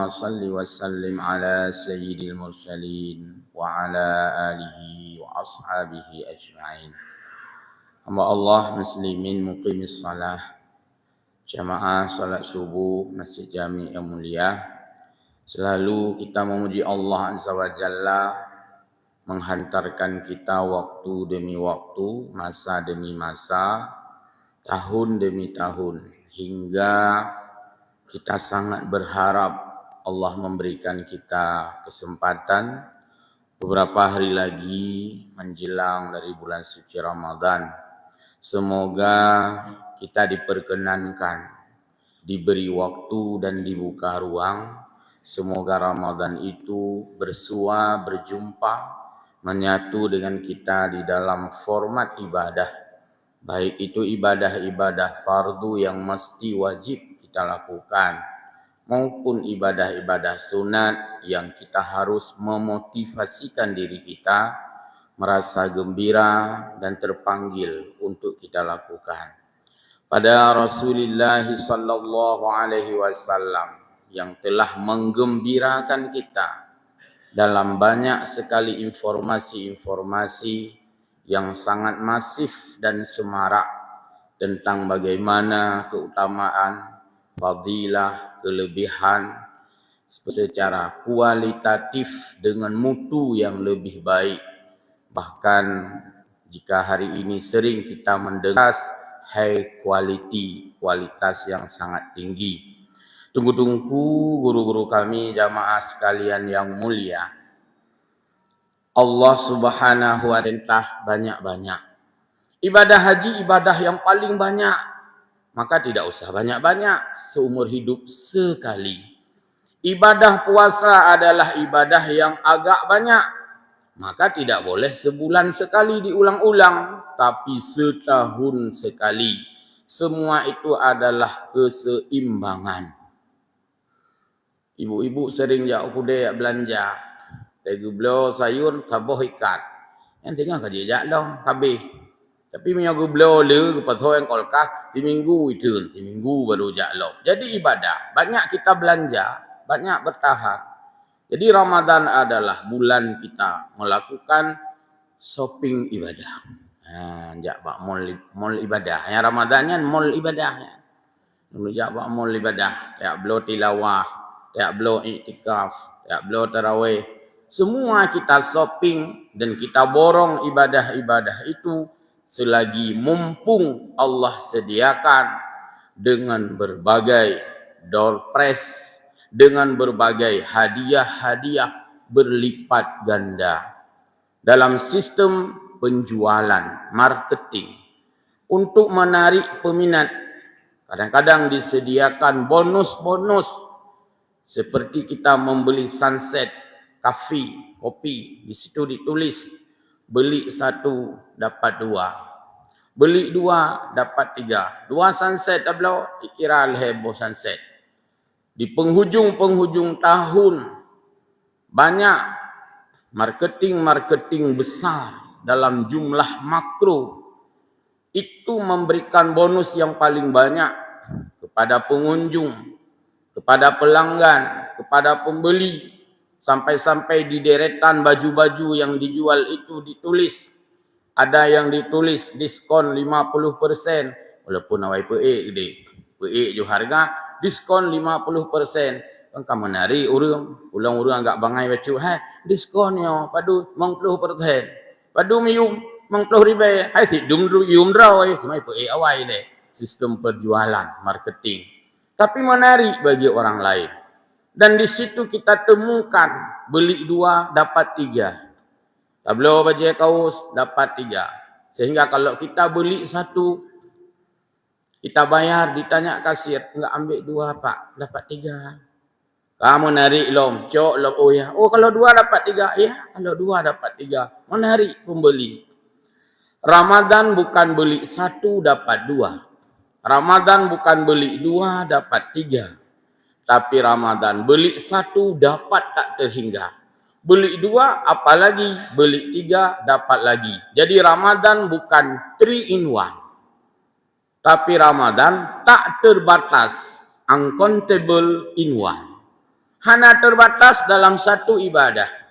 صل وسلم على سيد المرسلين وعلى آله وأصحابه أجمعين. Hamba Allah muslimin muqimis salah, jamaah salat subuh Masjid Jami yang mulia. Selalu kita memuji Allah Azza wa Jalla, menghantarkan kita waktu demi waktu, masa demi masa, tahun demi tahun, hingga kita sangat berharap Allah memberikan kita kesempatan beberapa hari lagi menjelang dari bulan suci Ramadan. Semoga kita diperkenankan, diberi waktu dan dibuka ruang. Semoga Ramadan itu bersua, berjumpa, menyatu dengan kita di dalam format ibadah. Baik itu ibadah-ibadah fardu yang mesti wajib kita lakukan, maupun ibadah-ibadah sunat yang kita harus memotivasikan diri kita merasa gembira dan terpanggil untuk kita lakukan. Pada Rasulullah sallallahu alaihi wasallam yang telah menggembirakan kita dalam banyak sekali informasi-informasi yang sangat masif dan semarak tentang bagaimana keutamaan, fadilah, kelebihan secara kualitatif dengan mutu yang lebih baik. Bahkan jika hari ini sering kita mendengar high quality, kualitas yang sangat tinggi. Tunggu-tunggu guru-guru kami, jamaah sekalian yang mulia. Allah Subhanahu wa ta'ala banyak-banyak. Ibadah haji ibadah yang paling banyak. Maka tidak usah banyak-banyak, seumur hidup sekali. Ibadah puasa adalah ibadah yang agak banyak. Maka tidak boleh sebulan sekali diulang-ulang, tapi setahun sekali. Semua itu adalah keseimbangan. Ibu-ibu sering jak kudai belanja. Tegu belo sayur taboh ikat. Yang tengah kerja jak dong, habis. Tapi menyagu belo le kepada yang kolkas di minggu itu, di minggu baru jak lo. Jadi ibadah, banyak kita belanja, banyak bertahan. Jadi Ramadan adalah bulan kita melakukan shopping ibadah. Jak bak mall ibadah. Yang Ramadannya mall ibadah. Jak bak mall ibadah. Jak belo tilawah, jak belo iktikaf, jak belo tarawih. Semua kita shopping dan kita borong ibadah-ibadah itu selagi mumpung Allah sediakan dengan berbagai door prize, dengan berbagai hadiah-hadiah berlipat ganda dalam sistem penjualan, marketing. Untuk menarik peminat, kadang-kadang disediakan bonus-bonus seperti kita membeli Sunset Cafe, kopi. Di situ ditulis beli 1 dapat 2, beli 2 dapat 3. 2 Sunset tablo ikira heboh Sunset. Di penghujung-penghujung tahun banyak marketing-marketing besar dalam jumlah makro itu memberikan bonus yang paling banyak kepada pengunjung, kepada pelanggan, kepada pembeli. Sampai-sampai di deretan baju-baju yang dijual itu ditulis. Ada yang ditulis diskon 50%. Walaupun awai peik gede. Peik jo harga diskon 50%. Kan kamu nari urang. Ulang-urang agak bangai baju. Hai, diskonnya padu 50%. Padu mium 50 ribu. Hai si dum yum draw. Cuma peik awai deh. Sistem perjualan, marketing. Tapi menarik bagi orang lain. Dan di situ kita temukan beli 2 dapat 3. Tablo baju kaos dapat 3. Sehingga kalau kita beli 1, kita bayar, ditanya kasir, enggak ambil 2 pak, dapat 3. Kamu narik lom, cok lom, oh ya, oh kalau 2 dapat 3, ya kalau 2 dapat 3. Menarik pembeli. Ramadan bukan beli 1 dapat 2. Ramadan bukan beli 2 dapat 3. Tapi Ramadan beli 1 dapat tak terhingga. Beli 2 apalagi, beli 3 dapat lagi. Jadi Ramadan bukan 3 in 1. Tapi Ramadan tak terbatas, uncountable in one. hanya terbatas dalam satu ibadah.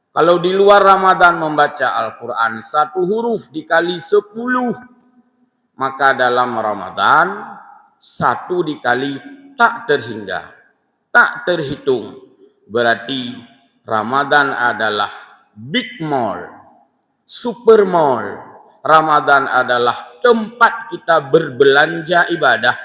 Kalau di luar Ramadan membaca Al-Quran 1 huruf dikali 10, maka dalam Ramadan 1 dikali tak terhingga, tak terhitung. Berarti Ramadan adalah big mall, super mall. Ramadan adalah tempat kita berbelanja ibadah,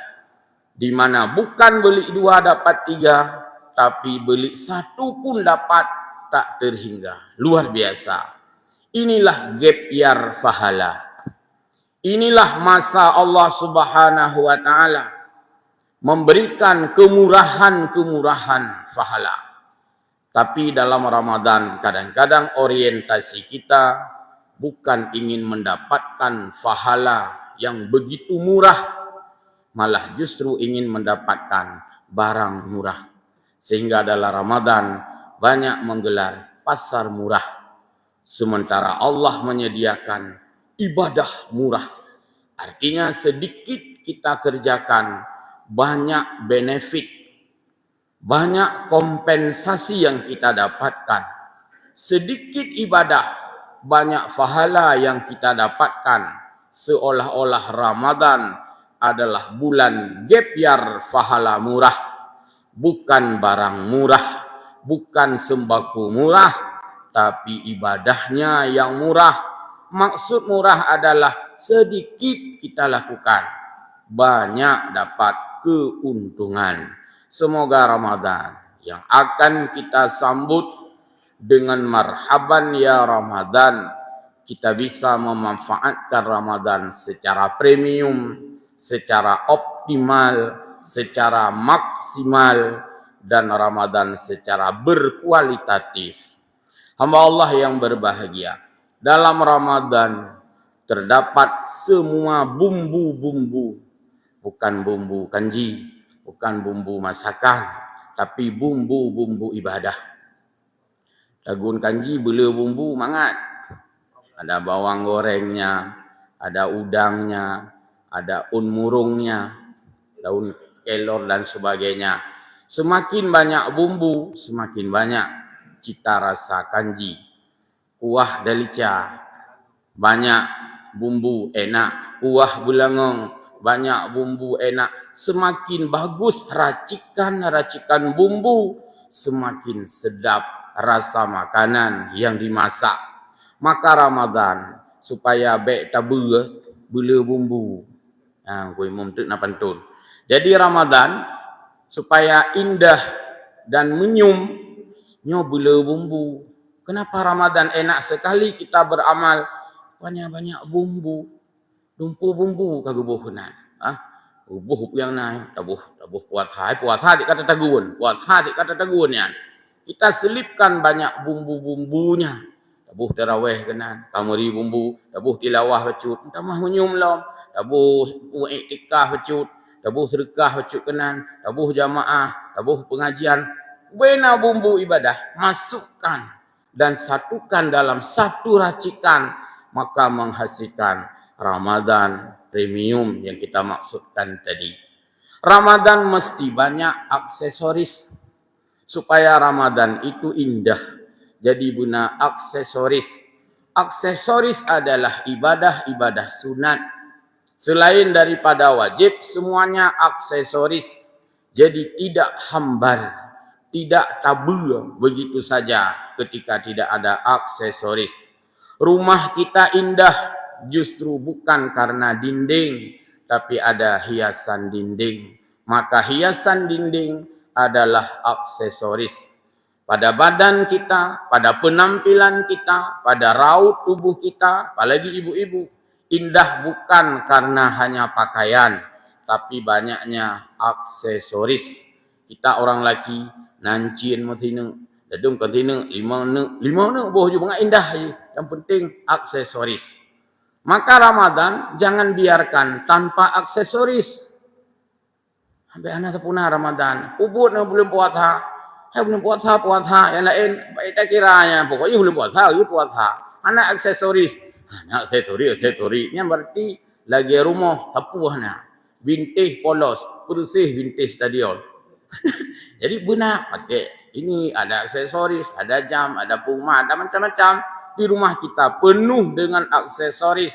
di mana bukan beli 2 dapat 3, tapi beli 1 pun dapat tak terhingga. Luar biasa. Inilah gap year pahala. Inilah masa Allah Subhanahu wa taala memberikan kemurahan-kemurahan pahala. Tapi dalam Ramadan kadang-kadang orientasi kita bukan ingin mendapatkan pahala yang begitu murah, malah justru ingin mendapatkan barang murah. Sehingga dalam Ramadan banyak menggelar pasar murah, sementara Allah menyediakan ibadah murah. Artinya sedikit kita kerjakan, banyak benefit, banyak kompensasi yang kita dapatkan. Sedikit ibadah, banyak pahala yang kita dapatkan. Seolah-olah Ramadan adalah bulan gap year pahala murah, bukan barang murah, bukan sembako murah, tapi ibadahnya yang murah. Maksud murah adalah sedikit kita lakukan, banyak dapat keuntungan. Semoga Ramadan yang akan kita sambut dengan marhaban ya Ramadan, kita bisa memanfaatkan Ramadan secara premium, secara optimal, secara maksimal, dan Ramadan secara berkualitatif. Hamba Allah yang berbahagia, dalam Ramadan terdapat semua bumbu-bumbu, bukan bumbu kanji, bukan bumbu masakan, tapi bumbu-bumbu ibadah. Dagun kanji bela bumbu mangat. Ada bawang gorengnya, ada udangnya, ada un murungnya, daun kelor dan sebagainya. Semakin banyak bumbu, semakin banyak cita rasa kanji. Kuah dalica, banyak bumbu enak. Kuah bulangong, banyak bumbu enak. Semakin bagus racikan bumbu, semakin sedap rasa makanan yang dimasak. Maka Ramadan supaya baik tabu bela bumbu. Kuih mumtuk na pantun. Jadi Ramadan supaya indah dan menyum nyo bela bumbu. Kenapa Ramadan enak sekali kita beramal banyak-banyak bumbu. Dumpu bumbu kagubuhunan. Buh yang naik, tabuh puasa dik kata taguan, puasa dik kata taguan yan. Kita selipkan banyak bumbu-bumbunya. Tabuh tarawih kenan, kamari bumbu, tabuh tilawah bacut, tamah menyum lom, tabuh iktikaf bacut, tabuh sedekah bacut kenan, tabuh jamaah, tabuh pengajian. Bena bumbu ibadah, masukkan dan satukan dalam satu racikan, maka menghasilkan Ramadan premium yang kita maksudkan tadi. Ramadan mesti banyak aksesoris supaya Ramadan itu indah. Jadi guna aksesoris. Aksesoris adalah ibadah-ibadah sunat. Selain daripada wajib, semuanya aksesoris. Jadi tidak hambar, tidak tabu begitu saja ketika tidak ada aksesoris. Rumah kita indah justru bukan karena dinding, tapi ada hiasan dinding. Maka hiasan dinding adalah aksesoris. Pada badan kita, pada penampilan kita, pada raut tubuh kita, apalagi ibu-ibu, indah bukan karena hanya pakaian, tapi banyaknya aksesoris. Kita orang laki nancin matina, dadung kantina 5 ne boh je bangat indah je. Yang penting aksesoris. Maka Ramadan jangan biarkan tanpa aksesoris. Sampai anak sepuna Ramadan, ubud na belum puasa. Belum puasa. Yang lain baik tak kiranya, pokoknya belum puasa. Anak aksesoris. Anak aksesoris. Yang berarti lagi rumah tapuh na. Bintih polos, bersih bintih stadion. Jadi benar pakai ini, ada aksesoris, ada jam, ada puma, ada macam-macam. Di rumah kita penuh dengan aksesoris.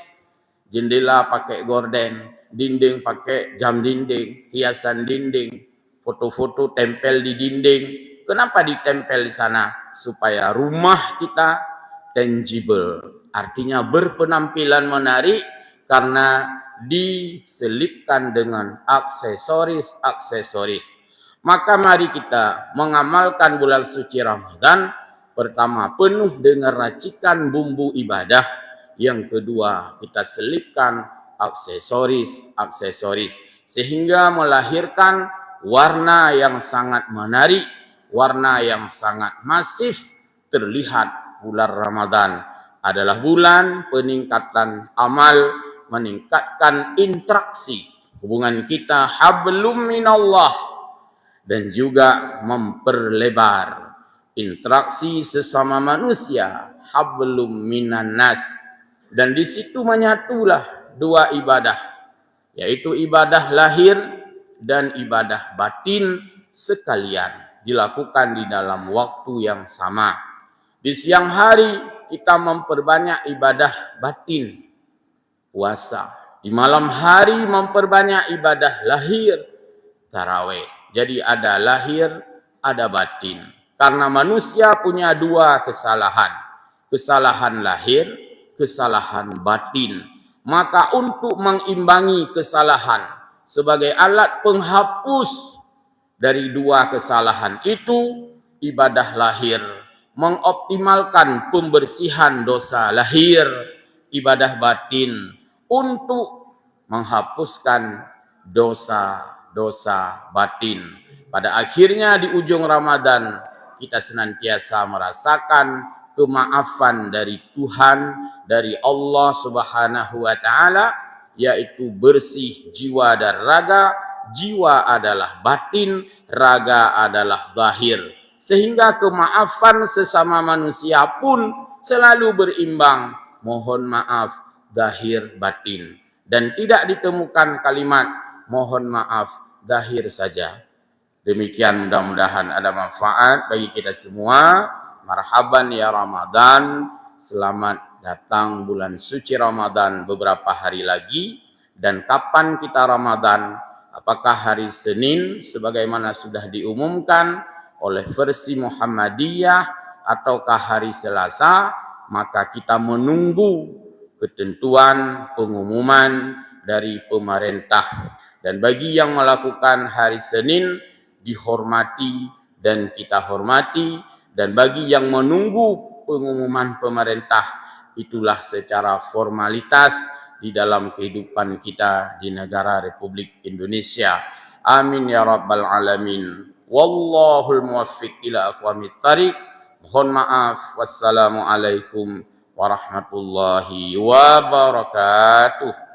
Jendela pakai gorden, dinding pakai jam dinding, hiasan dinding, foto-foto tempel di dinding. Kenapa ditempel di sana? Supaya rumah kita tangible, artinya berpenampilan menarik karena diselipkan dengan aksesoris-aksesoris. Maka mari kita mengamalkan bulan suci Ramadan. Pertama, penuh dengan racikan bumbu ibadah. Yang kedua, kita selipkan aksesoris-aksesoris sehingga melahirkan warna yang sangat menarik, warna yang sangat masif. Terlihat bulan Ramadan adalah bulan peningkatan amal, meningkatkan interaksi hubungan kita hablum minallah, dan juga memperlebar interaksi sesama manusia hablum minan nas. Dan di situ menyatulah dua ibadah, yaitu ibadah lahir dan ibadah batin sekalian dilakukan di dalam waktu yang sama. Di siang hari kita memperbanyak ibadah batin, puasa. Di malam hari memperbanyak ibadah lahir, tarawih. Jadi ada lahir, ada batin. Karena manusia punya dua kesalahan. Kesalahan lahir, kesalahan batin. Maka untuk mengimbangi kesalahan sebagai alat penghapus dari dua kesalahan itu, ibadah lahir mengoptimalkan pembersihan dosa lahir, ibadah batin untuk menghapuskan dosa-dosa batin. Pada akhirnya di ujung Ramadan kita senantiasa merasakan kemaafan dari Tuhan, dari Allah Subhanahu wa taala, yaitu bersih jiwa dan raga. Jiwa adalah batin, raga adalah zahir. Sehingga kemaafan sesama manusia pun selalu berimbang. Mohon maaf zahir batin. Dan tidak ditemukan kalimat mohon maaf zahir saja. Demikian, mudah-mudahan ada manfaat bagi kita semua. Marhaban ya Ramadan. Selamat datang bulan suci Ramadan beberapa hari lagi. Dan kapan kita Ramadan? Apakah hari Senin sebagaimana sudah diumumkan oleh versi Muhammadiyah ataukah hari Selasa? Maka kita menunggu ketentuan pengumuman dari pemerintah. Dan bagi yang melakukan hari Senin dihormati dan kita hormati, dan bagi yang menunggu pengumuman pemerintah, itulah secara formalitas di dalam kehidupan kita di negara Republik Indonesia. Amin ya rabbal alamin. Wallahul muwaffiq ila aqwamit thariq. Mohon maaf. Wassalamualaikum warahmatullahi wabarakatuh.